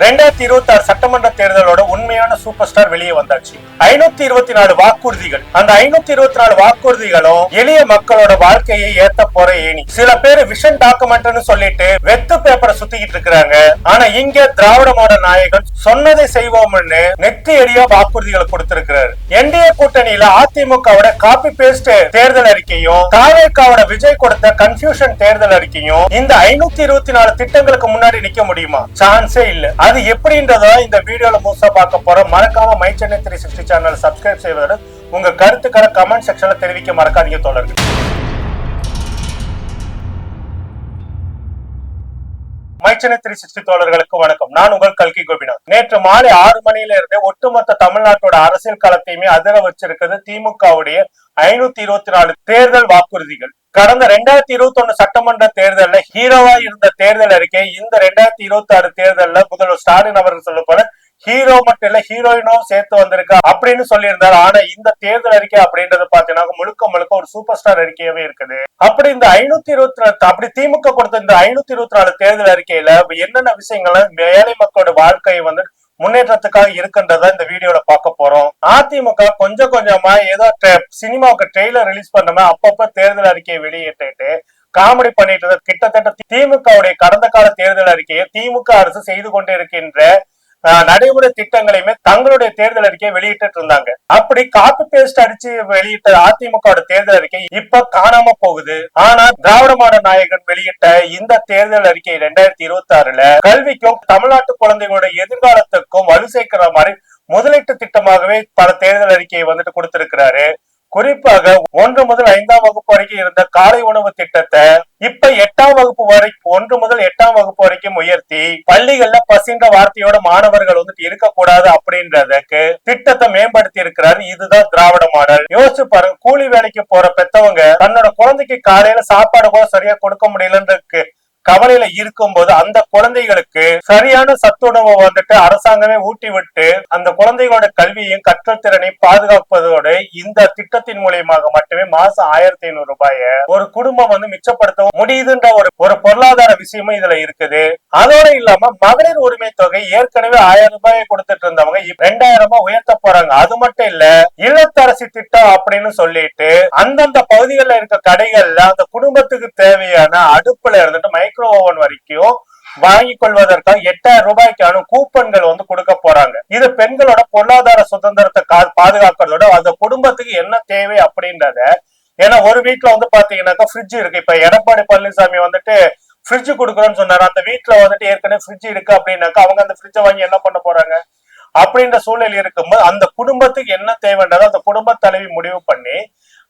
2026 சட்டமன்ற தேர்தலோட உண்மையான super star வெளியே வந்தாச்சு. 524 வாக்குறுதிகள். அந்த 524 வாக்குறுதிகளும் எளிய மக்களோட வாழ்க்கையை ஏத்த போற ஏணி. சில பேர் விஷன் டாக்குமெண்ட்னு சொல்லிட்டு வெத்து பேப்பரை சுத்திக்கிட்டு இருக்காங்க. ஆனா இங்க திராவிட மாடல் நாயகன் சொன்னதை செய்வோம்னு நெத்தி அடியா வாக்குறுதிகளை கொடுத்திருக்கிறார். என்டிஏ கூட்டணியில அதிமுகவோட காப்பி பேஸ்ட் தேர்தல் அறிக்கையும் தாவேகாவோட விஜய் கொடுத்த கன்ஃபியூஷன் தேர்தல் அறிக்கையும் இந்த 524 திட்டங்களுக்கு முன்னாடி நிக்க முடியுமா? சான்ஸே இல்ல. அது எப்படின்றத இந்த வீடியோல முழுசா பார்க்க போறோம். மறக்காம மை சென்னை 360 சேனல் சப்ஸ்கிரைப் செய்வதோடு உங்க கருத்துக்களை கமெண்ட் செக்ஷன்ல தெரிவிக்க மறக்காதீங்க தோழர்கள். மை சென்னை 360 தோழர்களுக்கு வணக்கம். நான் உங்கள் கல்கி கோபிநாத். நேற்று மாலை 6 மணியில இருந்தே ஒட்டுமொத்த தமிழ்நாட்டோட அரசியல் களத்தையுமே அதிர வச்சிருக்கிறது திமுகவுடைய 524 தேர்தல் வாக்குறுதிகள். கடந்த 2021 சட்டமன்ற தேர்தல்ல ஹீரோவா இருந்த தேர்தல் அறிக்கை இந்த 2026 தேர்தல்ல முதல்வர் ஸ்டாலின் அவர்கள் சொல்ல போல ஹீரோ மட்டும் இல்ல ஹீரோயினும் சேர்த்து வந்திருக்கா அப்படின்னு சொல்லியிருந்தாரு. ஆனா இந்த தேர்தல் அறிக்கை அப்படின்றது பாத்தீங்கன்னா முழுக்க ஒரு சூப்பர் ஸ்டார் அறிக்கையாவே இருக்குது. அப்படி இந்த 524 அப்படி திமுக கொடுத்த இந்த 524 தேர்தல் அறிக்கையில என்னென்ன விஷயங்கள் ஏழை மக்களோட வாழ்க்கையை வந்து முன்னேற்றத்துக்காக இருக்குன்றத இந்த வீடியோல பார்க்க போறோம். அதிமுக கொஞ்சம் கொஞ்சமா ஏதோ சினிமாவுக்கு ட்ரெய்லர் ரிலீஸ் பண்ணாம அப்பப்ப தேர்தல் அறிக்கையை வெளியிட்டு காமெடி பண்ணிட்டு கிட்டத்தட்ட திமுகவுடைய கடந்த கால தேர்தல் அறிக்கையை திமுக அரசு செய்து கொண்டே இருக்கின்ற நடைமுறை திட்டங்களையுமே தங்களுடைய தேர்தல் அறிக்கையை வெளியிட்டு இருந்தாங்க. அப்படி காப்பி பேஸ்ட் அடிச்சு வெளியிட்ட அதிமுக தேர்தல் அறிக்கை இப்ப காணாம போகுது. ஆனா திராவிட மாடல் நாயகன் வெளியிட்ட இந்த தேர்தல் அறிக்கை 2026ல கல்விக்கும் தமிழ்நாட்டு குழந்தைகளோட எதிர்காலத்துக்கும் வலு சேர்க்கிற மாதிரி முதலீட்டு திட்டமாகவே பல தேர்தல் அறிக்கையை வந்துட்டு கொடுத்திருக்கிறாரு. குறிப்பாக 1 முதல் 5ஆம் வகுப்பு வரைக்கும் இருந்த காலை உணவு திட்டத்தை இப்ப 8ஆம் வகுப்பு வரைக்கும் 1 முதல் 8ஆம் வகுப்பு வரைக்கும் உயர்த்தி பள்ளிகள்ல பசின்ற வார்த்தையோட மாணவர்கள் வந்துட்டு இருக்கக்கூடாது அப்படின்றதுக்கு திட்டத்தை மேம்படுத்தி இருக்கிறாரு. இதுதான் திராவிட மாடல். யோசிச்சு பாருங்க, கூலி வேலைக்கு போற பெத்தவங்க தன்னோட குழந்தைக்கு காலையில சாப்பாடு கூட சரியா கொடுக்க முடியலன்றதுக்கு கவலையில இருக்கும் போது அந்த குழந்தைகளுக்கு சரியான சத்துணவை வந்துட்டு அரசாங்கமே ஊட்டி விட்டு அந்த குழந்தைகளோட கல்வியையும் கற்றல் திறனையும் பாதுகாப்பதோடு இந்த திட்டத்தின் மூலியமாக மட்டுமே மாசம் 1500 ரூபாய ஒரு குடும்பம் வந்து மிச்சப்படுத்த முடியுதுன்ற ஒரு பொருளாதார விஷயமும் இதுல இருக்குது. அதோட இல்லாம மகளிர் உரிமை தொகை ஏற்கனவே 1000 ரூபாயை கொடுத்துட்டு இருந்தவங்க 2000 ரூபாய் உயர்த்த போறாங்க. அது மட்டும் இல்ல, இல்லத்தரசி திட்டம் அப்படின்னு சொல்லிட்டு அந்தந்த பகுதிகளில் இருக்க கடைகள்ல அந்த குடும்பத்துக்கு தேவையான அடுப்புல இருந்துட்டு மைக்ரோ ஓவன் வரைக்கும் வாங்கி கொள்வதற்காக 8000 ரூபாய்க்கான கூப்பன்கள் வந்து கொடுக்க போறாங்க. இது பெண்களோட பொருளாதார சுதந்திரத்தை பாதுகாக்கிறதோட அந்த குடும்பத்துக்கு என்ன தேவை அப்படின்றத, ஏன்னா ஒரு வீட்டுல வந்து பாத்தீங்கன்னாக்கா ஃப்ரிட்ஜ் இருக்கு. இப்ப எடப்பாடி பழனிசாமி வந்துட்டு ஃப்ரிட்ஜ் கொடுக்குறோம்னு சொன்னாரு. அந்த வீட்டுல வந்துட்டு ஏற்கனவே ஃப்ரிட்ஜ் இருக்கு அப்படின்னாக்கா அவங்க அந்த ஃப்ரிட்ஜை வாங்கி என்ன பண்ண போறாங்க அப்படின்ற சூழல் இருக்கும்போது அந்த குடும்பத்துக்கு என்ன தேவைன்றதை அந்த குடும்ப தலைவி முடிவு பண்ணி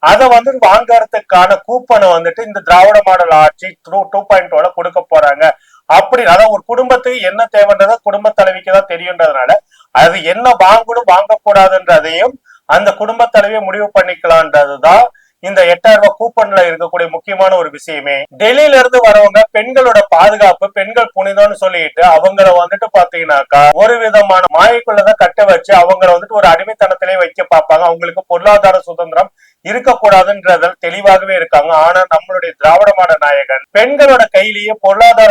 அதை வந்து வாங்கறதுக்கான கூப்பனை வந்துட்டு இந்த திராவிட மாடல் ஆட்சி 2.0 கொடுக்க போறாங்க. அப்படி அதான் ஒரு குடும்பத்துக்கு என்ன தேவைன்றத குடும்ப தலைவிக்கு தான் தெரியுன்றதுனால அது என்ன வாங்கணும் வாங்கக்கூடாதுன்றதையும் அந்த குடும்ப தலைவியை முடிவு பண்ணிக்கலான்றதுதான் இந்த 8000 ரூபாய் கூப்பன்ல இருக்கக்கூடிய முக்கியமான ஒரு விஷயமே. டெல்லியில இருந்து வரவங்க பெண்களோட பாதுகாப்பு, பெண்கள் புனிதம்னு சொல்லிட்டு அவங்கள வந்துட்டு பாத்தீங்கன்னாக்கா ஒரு விதமான மாயக்குள்ளதான் கட்ட வச்சு அவங்கள வந்துட்டு ஒரு அடிமைத்தனத்திலே வைக்க பார்ப்பாங்க. அவங்களுக்கு பொருளாதார சுதந்திரம் இருக்கக்கூடாதுன்றதில் தெளிவாகவே இருக்காங்க. ஆனா நம்மளுடைய திராவிட மாடல் நாயகன் பெண்களோட கையிலேயே பொருளாதார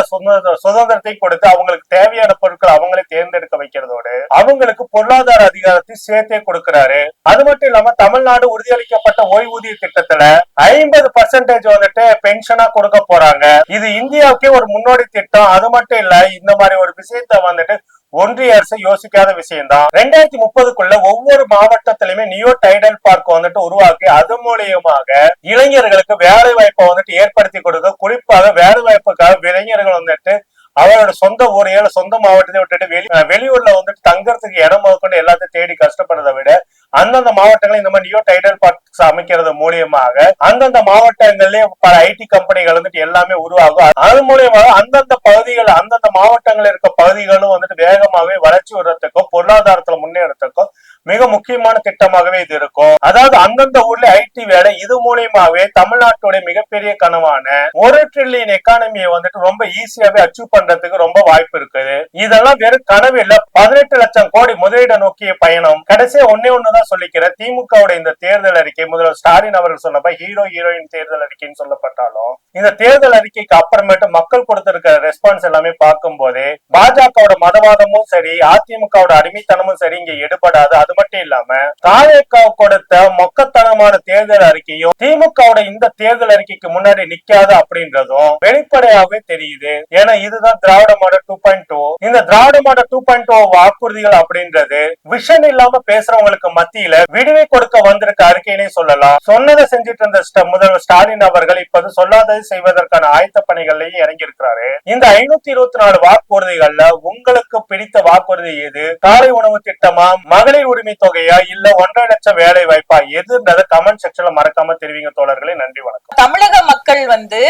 சுதந்திரத்தை கொடுத்து அவங்களுக்கு தேவையான பொருட்கள் அவங்களே தேர்ந்தெடுக்க வைக்கிறதோடு அவங்களுக்கு பொருளாதார அதிகாரத்தை சேர்த்தே கொடுக்கிறாரு. அது மட்டும் இல்லாம தமிழ்நாடு உறுதியளிக்கப்பட்ட ஓய்வூதிய திட்டத்துல 50% வந்துட்டு பென்ஷனா கொடுக்க போறாங்க. இது இந்தியாவுக்கே ஒரு முன்னோடி திட்டம். அது மட்டும் இல்ல, இந்த மாதிரி ஒரு விஷயத்த வந்துட்டு ஒன்றிய அரசு யோசிக்காத விஷயம் தான். 2030க்குள்ள ஒவ்வொரு மாவட்டத்திலுமே நியோ டைடல் பார்க் வந்துட்டு உருவாக்கி அது மூலியமாக இளைஞர்களுக்கு வேலை வாய்ப்பை வந்துட்டு ஏற்படுத்தி கொடுக்க, குறிப்பாக வேலை வாய்ப்புக்காக இளைஞர்கள் வந்துட்டு அவரோட சொந்த ஊரையில சொந்த மாவட்டத்தை விட்டுட்டு வெளியூர்ல வந்துட்டு தங்கறதுக்கு இடம் கொண்டு எல்லாத்தையும் தேடி கஷ்டப்படுறதை விட அந்தந்த மாவட்டங்கள் இந்த மாதிரி நியோ டைடல் பார்க்ஸ் அமைக்கிறது மூலியமாக அந்தந்த மாவட்டங்கள்லயே பல ஐடி கம்பெனிகள் வந்துட்டு எல்லாமே உருவாகும். அது மூலியமாக அந்தந்த பகுதிகள் அந்தந்த மாவட்டங்கள் இருக்க பகுதிகளும் வந்துட்டு வேகமாகவே வளர்ச்சி விடுறதுக்கும் பொருளாதாரத்துல முன்னேறதுக்கும் மிக முக்கியமான திட்டமாகவே இது இருக்கும். அதாவது அந்தந்த ஊர்ல ஐடி வேலை, இது மூலியமாவே தமிழ்நாட்டுடைய மிகப்பெரிய கனவான 1 டிரில்லியன் எக்கானமியை வந்துட்டு ரொம்ப ஈஸியாவே அச்சீவ் பண்றதுக்கு ரொம்ப வாய்ப்பு இருக்குது. இதெல்லாம் வெறும் கனவு இல்ல, 18 லட்சம் கோடி முதலீடு நோக்கிய பயணம். கடைசியா ஒன்னேதான் சொல்லிக்கிற, திமுகவுடைய இந்த தேர்தல் அறிக்கை முதல்வர் ஸ்டாலின் அவர்கள் சொன்னப்ப ஹீரோ ஹீரோயின் தேர்தல் அறிக்கைன்னு சொல்லப்பட்டாலும், இந்த தேர்தல் அறிக்கைக்கு அப்புறமேட்டு மக்கள் கொடுத்திருக்கிற ரெஸ்பான்ஸ் எல்லாமே பார்க்கும் போதே பாஜகவோட மதவாதமும் சரி, அதிமுகவோட அடிமைத்தனமும் சரி இங்க எடுபடாது. அது மட்டும் இல்லாம தாவேகா கொடுத்த மொக்கத்தனமான தேர்தல் அறிக்கையும் திமுகவோட இந்த தேர்தல் அறிக்கைக்கு முன்னாடி நிக்காது அப்படின்றதும் வெளிப்படையாகவே தெரியுது. ஏன்னா இதுதான் திராவிட மாடல் 2.0. இந்த திராவிட மாடல் 2.0 வாக்குறுதிகள் அப்படின்றது விஷன் இல்லாம பேசுறவங்களுக்கு மத்தியில விடுவை கொடுக்க வந்திருக்க அறிக்கையினே சொல்லலாம். சொன்னதை செஞ்சிட்டு இருந்த முதல்வர் ஸ்டாலின் அவர்கள் இப்போது சொல்லாததை செய்வதற்கான ஆயத்த பணிகளையும் இறங்கி இருக்கிறாரு. இந்த 524 வாக்குறுதிகள்ல உங்களுக்கு பிடித்த வாக்குறுதி எது? காலை உணவு திட்டமா, மகளிர் உரிமை தொகையா, இல்ல 1.5 லட்சம் வேலை வாய்ப்பா, எதுன்றத கமெண்ட் செக்ஷன்ல மறக்காம தெரிவிங்க தோழர்களே. நன்றி, வணக்கம். தமிழக மக்கள்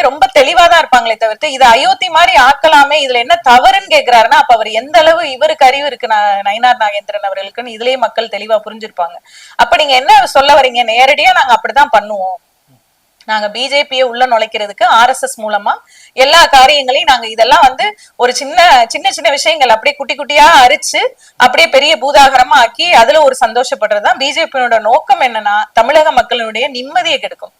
ரொம்ப தெளிவாதான் இருப்பாங்களே தவிர்த்து இது அயோத்தி மாதிரி ஆக்கலாமே, இதுல என்ன தவறுன்னு கேக்குறாருன்னா அப்ப அவர் எந்த அளவு இவருக்கு அறிவு இருக்கு நயினார் நாகேந்திரன் அவர்களுக்குன்னு இதுலயே மக்கள் தெளிவா புரிஞ்சிருப்பாங்க. அப்ப நீங்க என்ன சொல்ல வரீங்க? நேரடியா நாங்க அப்படிதான் பண்ணுவோம், நாங்க பிஜேபியை உள்ள நுழைக்கிறதுக்கு RSS மூலமா எல்லா காரியங்களையும் நாங்க இதெல்லாம் ஒரு சின்ன சின்ன சின்ன விஷயங்கள் அப்படியே குட்டி குட்டியா அரிச்சு அப்படியே பெரிய பூதாகரமா ஆக்கி அதுல ஒரு சந்தோஷப்படுறதுதான் பிஜேபியோட நோக்கம். என்னன்னா தமிழக மக்களுடைய நிம்மதியை கெடுக்கும்.